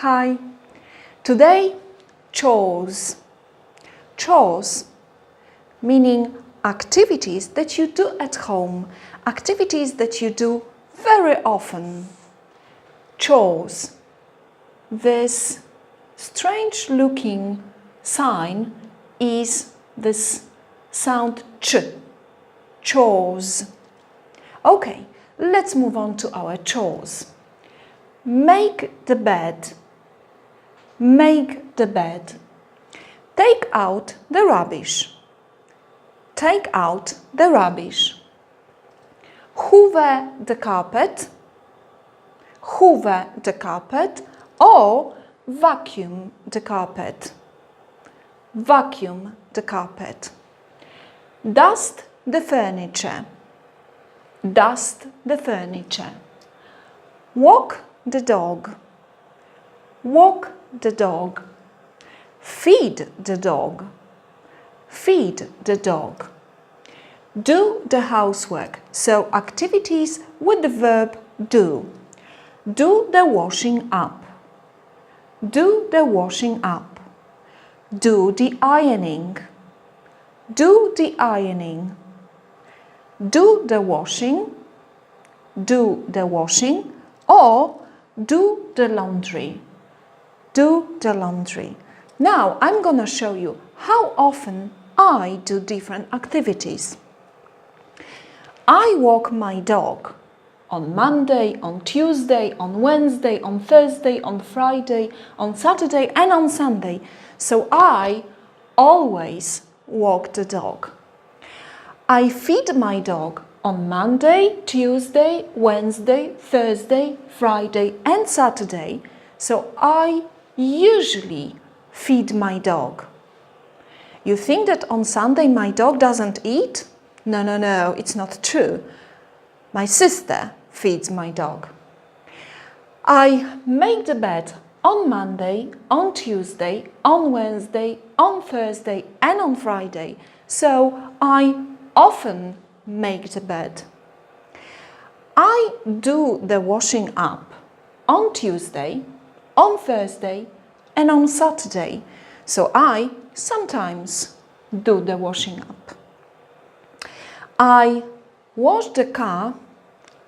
Hi. Today, chores. Chores, meaning activities that you do at home, activities that you do very often. Chores. This strange looking sign is this sound ch. Chores. Okay, let's move on to our chores. Make the bed. Make the bed. Take out the rubbish. Take out the rubbish. Hoover the carpet. Hoover the carpet or vacuum the carpet. Vacuum the carpet. Dust the furniture. Dust the furniture. Walk the dog. Walk the dog. Feed the dog. Feed the dog. Do the housework, so activities with the verb do. Do the washing up. Do the washing up. Do the ironing. Do the ironing. Do the washing. Do the washing or do the laundry. Do the laundry. Now I'm gonna show you how often I do different activities. I walk my dog on Monday, on Tuesday, on Wednesday, on Thursday, on Friday, on Saturday and on Sunday. So I always walk the dog. I feed my dog on Monday, Tuesday, Wednesday, Thursday, Friday and Saturday. So I usually feed my dog. You think that on Sunday my dog doesn't eat? No, it's not true. My sister feeds my dog. I make the bed on Monday, on Tuesday, on Wednesday, on Thursday and on Friday. So I often make the bed. I do the washing up on Tuesday, on Thursday and on Saturday. So I sometimes do the washing up. I wash the car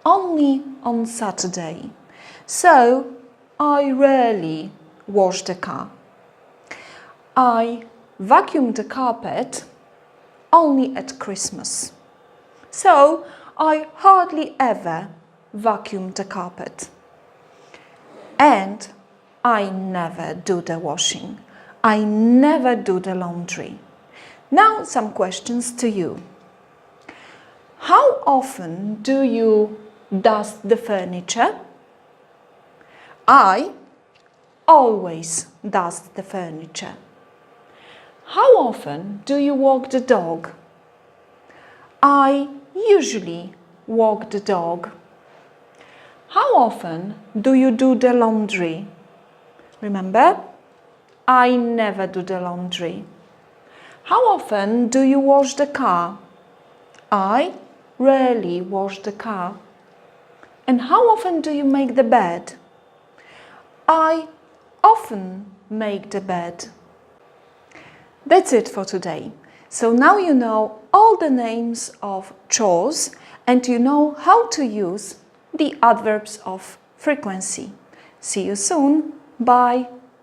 only on Saturday. So I rarely wash the car. I vacuum the carpet only at Christmas. So I hardly ever vacuum the carpet. And I never do the washing. I never do the laundry. Now some questions to you. How often do you dust the furniture? I always dust the furniture. How often do you walk the dog? I usually walk the dog. How often do you do the laundry? Remember, I never do the laundry. How often do you wash the car? I rarely wash the car. And how often do you make the bed? I often make the bed. That's it for today. So now you know all the names of chores and you know how to use the adverbs of frequency. See you soon. Bye.